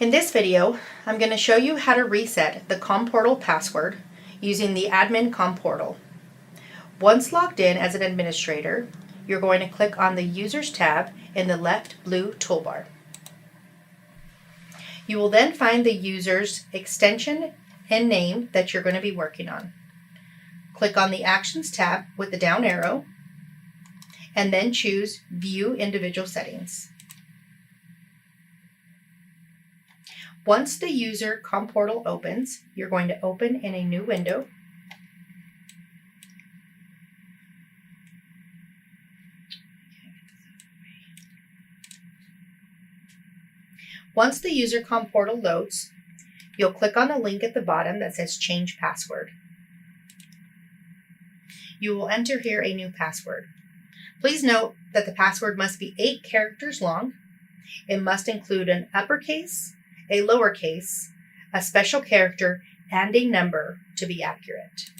In this video, I'm going to show you how to reset the Commportal password using the admin Commportal. Once logged in as an administrator, you're going to click on the Users tab in the left blue toolbar. You will then find the user's extension and name that you're going to be working on. Click on the Actions tab with the down arrow, and then choose View Individual Settings. Once the user Commportal opens, you're going to open in a new window. Once the user Commportal loads, you'll click on the link at the bottom that says Change Password. You will enter here a new password. Please note that the password must be 8 characters long. It must include an uppercase, a lowercase, a special character, and a number to be accurate.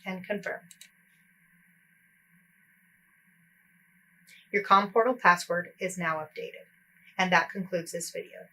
And confirm. Your Commportal password is now updated. And that concludes this video.